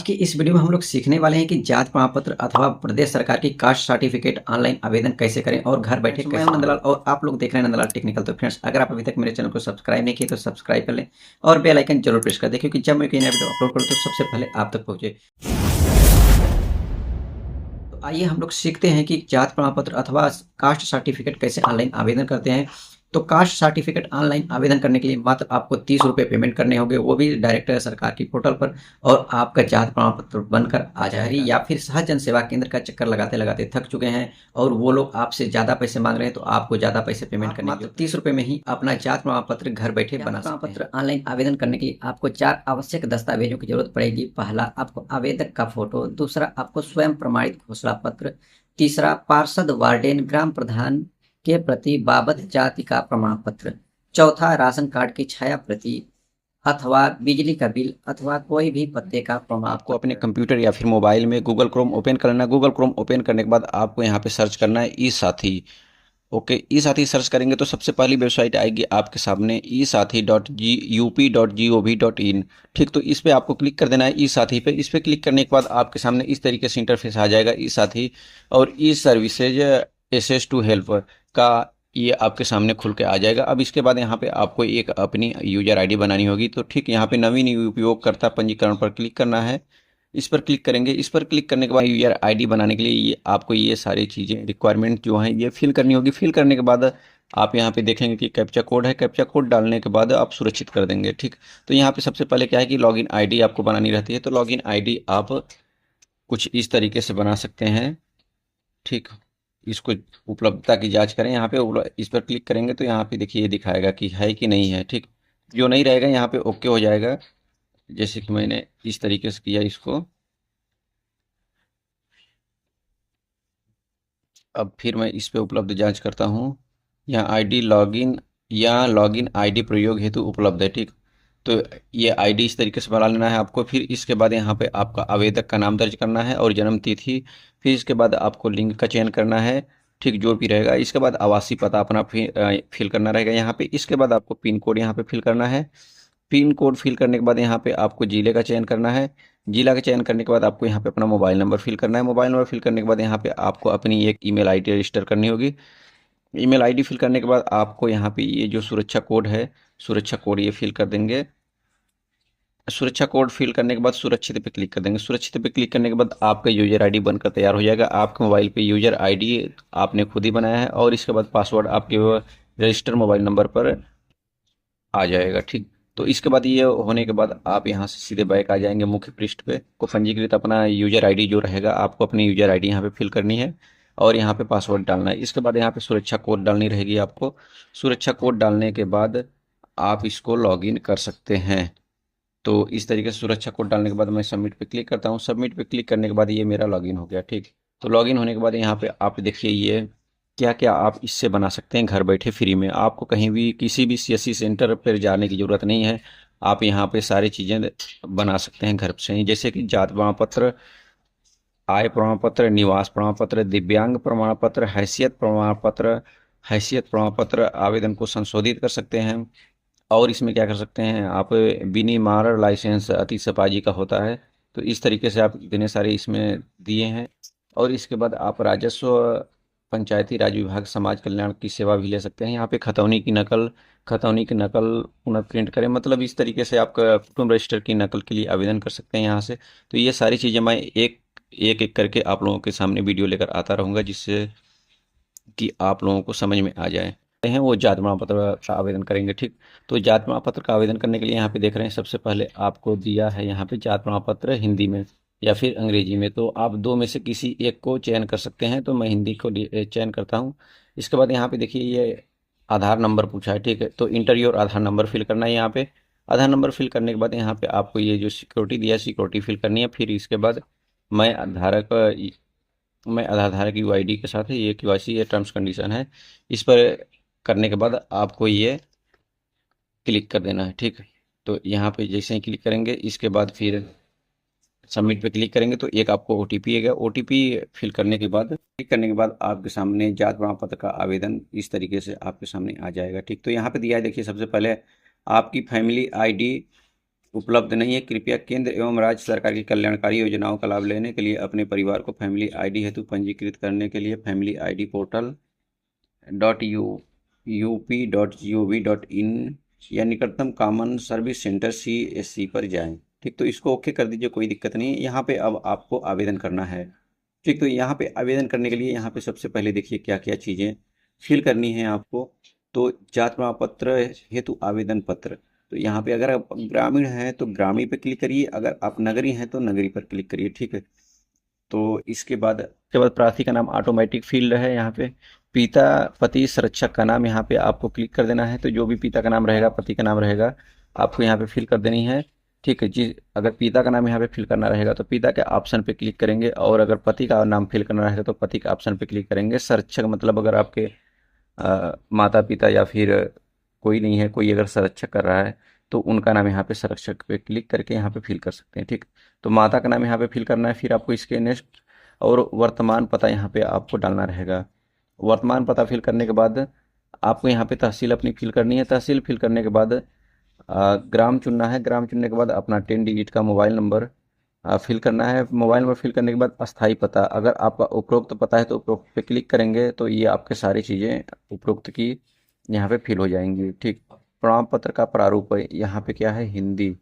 की इस वीडियो में हम लोग सीखने वाले हैं कि जात प्रमाण पत्र अथवा प्रदेश सरकार की कास्ट सर्टिफिकेट ऑनलाइन आवेदन कैसे करें और घर बैठे कैसे। मैं हूं नंदलाल और आप लोग देख रहे हैं नंदलाल टेक्निकल। तो फ्रेंड्स, अगर आप अभी तक मेरे चैनल को सब्सक्राइब नहीं किए तो सब्सक्राइब कर लें और बेल आइकन जरूर प्रेस कर दें, क्योंकि जब मैं कोई नया वीडियो अपलोड करूँ तो सबसे पहले आप तक पहुंचे। तो आइए हम लोग सीखते हैं कि जात प्रमाण पत्र अथवा कास्ट सर्टिफिकेट कैसे ऑनलाइन आवेदन करते हैं। तो कास्ट सर्टिफिकेट ऑनलाइन आवेदन करने के लिए मात्र आपको 30 रुपये पेमेंट करने होंगे, वो भी डायरेक्ट सरकार की पोर्टल पर, और आपका जात प्रमाण पत्र बनकर आ जाएगा। या फिर सहज जन सेवा केंद्र का चक्कर लगाते लगाते थक चुके हैं और वो लोग आपसे ज़्यादा पैसे मांग रहे हैं, तो आपको ज़्यादा पैसे पेमेंट करने होंगे। 30 रुपये में ही अपना जात प्रमाण पत्र घर बैठे बना सकते हैं। पत्र ऑनलाइन आवेदन करने के लिए आपको 4 आवश्यक दस्तावेजों की जरूरत पड़ेगी। पहला, आपको आवेदक का फोटो। दूसरा, आपको स्वयं प्रमाणित घोषणा पत्र। तीसरा, पार्षद, वार्डन, ग्राम प्रधान के प्रति बाबत जाति का प्रमाण पत्र। चौथा, राशन कार्ड की छाया प्रति अथवा बिजली का बिल अथवा कोई भी पते का प्रमाण। आपको अपने कंप्यूटर या फिर मोबाइल में गूगल क्रोम ओपन करना है। गूगल क्रोम ओपन करने के बाद आपको यहाँ पे सर्च करना है ई साथी। ओके, ई साथी सर्च करेंगे तो सबसे पहली वेबसाइट आएगी आपके सामने eSathi.up.gov.in। ठीक, तो इस पे आपको क्लिक कर देना है ई साथी पे। इस पे क्लिक करने के बाद आपके सामने इस तरीके से इंटरफेस आ जाएगा ई साथी और ई सर्विसेज एसेस टू हेल्प का। ये आपके सामने खुल के आ जाएगा। अब इसके बाद यहाँ पे आपको एक अपनी यूजर आईडी बनानी होगी। तो ठीक, यहाँ पे नवीन उपयोगकर्ता पंजीकरण पर क्लिक करना है। इस पर क्लिक करेंगे। इस पर क्लिक करने के बाद यूजर आईडी बनाने के लिए आपको ये सारी चीज़ें रिक्वायरमेंट जो हैं ये फिल करनी होगी। फिल करने के बाद आप यहाँ पे देखेंगे कि कैप्चा कोड है। कैप्चा कोड डालने के बाद आप सुरक्षित कर देंगे। ठीक, तो यहाँ पे सबसे पहले क्या है कि लॉगिन आईडी आपको बनानी रहती है। तो लॉगिन आईडी आप कुछ इस तरीके से बना सकते हैं। ठीक, इसको उपलब्धता की जांच करें। यहाँ पे इस पर क्लिक करेंगे तो यहाँ पे देखिए ये दिखाएगा कि है कि नहीं है। ठीक, जो नहीं रहेगा यहाँ पे ओके हो जाएगा, जैसे कि मैंने इस तरीके से किया इसको। अब फिर मैं इस पे उपलब्ध जांच करता हूँ। यहाँ आईडी लॉगिन या लॉगिन आईडी प्रयोग हेतु उपलब्ध है। ठीक, तो ये आईडी इस तरीके से बना लेना है आपको। फिर इसके बाद यहाँ पे आपका आवेदक का नाम दर्ज करना है और जन्म तिथि। फिर इसके बाद आपको लिंग का चयन करना है। ठीक, जो भी रहेगा। इसके बाद आवासीय पता अपना फिल करना रहेगा यहाँ पे। इसके बाद आपको पिन कोड यहाँ पे फिल करना है। पिन कोड फिल करने के बाद यहाँ पे आपको जिले का चयन करना है। जिला का चयन करने के बाद आपको यहाँ पे अपना मोबाइल नंबर फिल करना है। मोबाइल नंबर फिल करने के बाद यहाँ पे आपको अपनी एक ईमेल आईडी रजिस्टर करनी होगी। ईमेल आईडी फिल करने के बाद आपको यहाँ पे ये जो सुरक्षा कोड है, सुरक्षा कोड ये फिल कर देंगे। सुरक्षा कोड फिल करने के बाद सुरक्षित पे क्लिक कर देंगे। सुरक्षित पे क्लिक करने के बाद आपका यूजर आईडी बनकर तैयार हो जाएगा। आपके मोबाइल पे यूजर आईडी आपने खुद ही बनाया है और इसके बाद पासवर्ड आपके रजिस्टर मोबाइल नंबर पर आ जाएगा। ठीक, तो इसके बाद ये होने के बाद आप यहाँ से सीधे बैक आ जाएंगे मुख्य पृष्ठ पे। को पंजीकृत अपना यूजर आईडी जो रहेगा, आपको अपनी यूजर आईडी यहाँ पे फिल करनी है और यहाँ पे पासवर्ड डालना है। इसके बाद यहाँ पे सुरक्षा कोड डालनी रहेगी आपको। सुरक्षा कोड डालने के बाद आप इसको लॉगिन कर सकते हैं। तो इस तरीके से सुरक्षा कोड डालने के बाद मैं सबमिट पे क्लिक करता हूँ। सबमिट पे क्लिक करने के बाद ये मेरा लॉगिन हो गया। ठीक, तो लॉगिन होने के बाद यहाँ पे आप देखिए ये क्या क्या आप इससे बना सकते हैं घर बैठे फ्री में। आपको कहीं भी किसी भी सीएससी सेंटर पर जाने की ज़रूरत नहीं है। आप यहाँ पे सारी चीज़ें बना सकते हैं घर से ही, जैसे कि जात प्रमाण पत्र, आय प्रमाण पत्र, निवास प्रमाण पत्र, दिव्यांग प्रमाण पत्र, हैसियत प्रमाण पत्र आवेदन को संशोधित कर सकते हैं। और इसमें क्या कर सकते हैं आप, विनिर्माण लाइसेंस अतिशबाजी का होता है। तो इस तरीके से आप इतने सारे इसमें दिए हैं। और इसके बाद आप राजस्व, पंचायती राज विभाग, समाज कल्याण की सेवा भी ले सकते हैं। यहाँ पे खतौनी की नकल पुनः प्रिंट करें, मतलब इस तरीके से आप कुटुंब रजिस्टर की नकल के लिए आवेदन कर सकते हैं यहाँ से। तो ये सारी चीज़ें मैं एक एक करके आप लोगों के सामने वीडियो लेकर आता रहूँगा, जिससे कि आप लोगों को समझ में आ जाए हैं वो जात प्रमाण पत्र का आवेदन करेंगे। ठीक, तो जात प्रमाण पत्र का आवेदन करने के लिए यहाँ पे देख रहे हैं सबसे पहले आपको दिया है यहाँ पे जात प्रमाण पत्र हिंदी में या फिर अंग्रेजी में। तो आप दो में से किसी एक को चयन कर सकते हैं। तो मैं हिंदी को चयन करता हूँ। इसके बाद यहाँ पे देखिए ये आधार नंबर पूछा है। ठीक है, तो enter your Aadhaar number fill करना है यहाँ पे। आधार नंबर फिल करने के बाद यहाँ पे आपको ये जो सिक्योरिटी दिया है सिक्योरिटी फिल करनी है। फिर इसके बाद मैं आधार धारक यूआईडी के साथ है, ये केवाईसी, ये टर्म्स कंडीशन है। इस पर करने के बाद आपको ये क्लिक कर देना है। ठीक है, तो यहाँ पे जैसे ही क्लिक करेंगे इसके बाद फिर सबमिट पे क्लिक करेंगे तो एक आपको ओटीपी आएगा। ओटीपी फिल करने के बाद आपके सामने जात प्रमाण पत्र का आवेदन इस तरीके से आपके सामने आ जाएगा। ठीक, तो यहाँ पे दिया है देखिए सबसे पहले आपकी फैमिली आईडी उपलब्ध नहीं है। कृपया केंद्र एवं राज्य सरकार की कल्याणकारी योजनाओं का लाभ लेने के लिए अपने परिवार को फैमिली आईडी हेतु पंजीकृत करने के लिए फैमिली आईडी पोर्टल .up.gov.in या निकटतम कॉमन सर्विस सेंटर CSC पर जाएं। ठीक, तो इसको ओके कर दीजिए, कोई दिक्कत नहीं है। यहाँ पे अब आपको आवेदन करना है। ठीक, तो यहाँ पे आवेदन करने के लिए यहाँ पे सबसे पहले देखिए क्या क्या चीज़ें फिल करनी है आपको। तो जात प्रमाण पत्र हेतु आवेदन पत्र, तो यहाँ पे अगर आप ग्रामीण हैं तो ग्रामीण पे क्लिक करिए, अगर आप नगरी हैं तो नगरी पर क्लिक करिए। ठीक है, तो इसके बाद प्रार्थी का नाम ऑटोमेटिक फील्ड है। यहाँ पे पिता पति संरक्षक का नाम यहाँ पे आपको क्लिक कर देना है। तो जो भी पिता का नाम रहेगा, पति का नाम रहेगा, आपको यहाँ पे फिल कर देनी है। ठीक है जी, अगर पिता का नाम यहाँ पे फिल करना रहेगा तो पिता के ऑप्शन पे क्लिक करेंगे, और अगर पति का नाम फिल करना रहेगा तो पति के ऑप्शन पे क्लिक करेंगे। संरक्षक मतलब अगर आपके माता पिता या फिर कोई नहीं है, कोई अगर संरक्षक कर रहा है तो उनका नाम यहाँ पे संरक्षक पे क्लिक करके यहाँ पे फिल कर सकते हैं। ठीक, तो माता का नाम यहाँ पे फिल करना है। फिर आपको इसके नेक्स्ट और वर्तमान पता यहाँ पे आपको डालना रहेगा। वर्तमान पता फिल करने के बाद आपको यहाँ पे तहसील अपनी फिल करनी है। तहसील फिल करने के बाद ग्राम चुनना है। ग्राम चुनने के बाद अपना 10 डिजिट का मोबाइल नंबर फिल करना है। मोबाइल नंबर फिल करने के बाद अस्थाई पता, अगर आपका उपरोक्त पता है तो उपरोक्त पे क्लिक करेंगे तो ये आपके सारी चीज़ें उपरोक्त की यहाँ पे फिल हो जाएंगी। ठीक, प्रमाण पत्र का प्रारूप है यहाँ पे क्या है, हिंदी,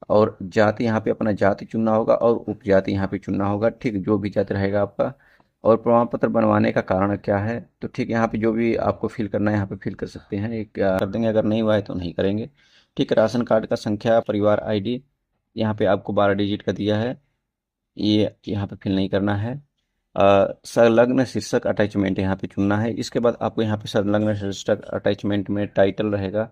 और जाति यहाँ पे अपना जाति चुनना होगा और उपजाति यहाँ पे चुनना होगा। ठीक, जो भी जाति रहेगा आपका, और प्रमाण पत्र बनवाने का कारण क्या है, तो ठीक यहाँ पे जो भी आपको फिल करना है यहाँ पे फिल कर सकते हैं, एक कर देंगे, अगर नहीं हुआ है तो नहीं करेंगे। ठीक, राशन कार्ड का संख्या, परिवार आईडी यहाँ पे आपको 12 डिजिट का दिया है, ये यहाँ पे फिल नहीं करना है। संलग्न शीर्षक अटैचमेंट यहाँ पे चुनना है। इसके बाद आपको यहाँ पे संलग्न शीर्षक अटैचमेंट में टाइटल रहेगा,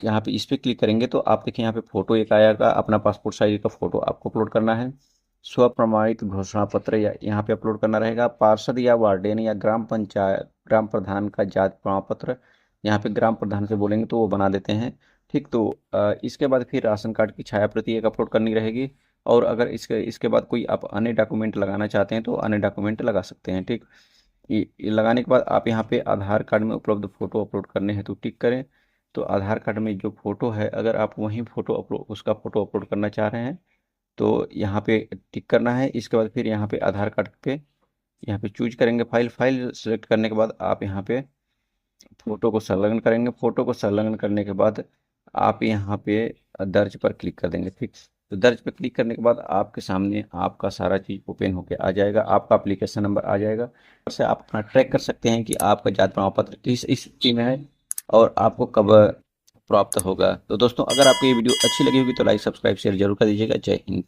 यहाँ पे इस पे क्लिक करेंगे तो आप देखिए यहाँ पे फोटो एक आएगा, अपना पासपोर्ट साइज का फोटो आपको अपलोड करना है। स्व प्रमाणित घोषणा पत्र या यहाँ पे अपलोड करना रहेगा। पार्षद या वार्डन या ग्राम पंचायत ग्राम प्रधान का जाति प्रमाण पत्र, यहाँ पे ग्राम प्रधान से बोलेंगे तो वो बना देते हैं। ठीक, तो इसके बाद फिर राशन कार्ड की छाया प्रति एक अपलोड करनी रहेगी, और अगर इसके बाद कोई आप अन्य डॉक्यूमेंट लगाना चाहते हैं तो अन्य डॉक्यूमेंट लगा सकते हैं। ठीक, ये लगाने के बाद आप यहाँ पे आधार कार्ड में उपलब्ध फोटो अपलोड करने हैं तो टिक करें। तो आधार कार्ड में जो फोटो है, अगर आप वही फोटो अपलोड उसका फोटो अपलोड करना चाह रहे हैं तो यहाँ पे टिक करना है। इसके बाद फिर यहाँ पे आधार कार्ड पे यहाँ पे चूज करेंगे फाइल सेलेक्ट करने के बाद आप यहाँ पे फोटो को संलग्न करेंगे। फोटो को संलग्न करने के बाद आप यहाँ पे दर्ज पर क्लिक कर देंगे। ठीक, तो दर्ज पर क्लिक करने के बाद आपके सामने आपका सारा चीज़ ओपन होके आ जाएगा, आपका एप्लीकेशन नंबर आ जाएगा। उससे आप अपना ट्रैक कर सकते हैं कि आपका जाति प्रमाण पत्र किस स्थिति में है और आपको कब प्राप्त होगा। तो दोस्तों, अगर आपको ये वीडियो अच्छी लगी होगी तो लाइक सब्सक्राइब शेयर जरूर कर दीजिएगा। जय हिंद।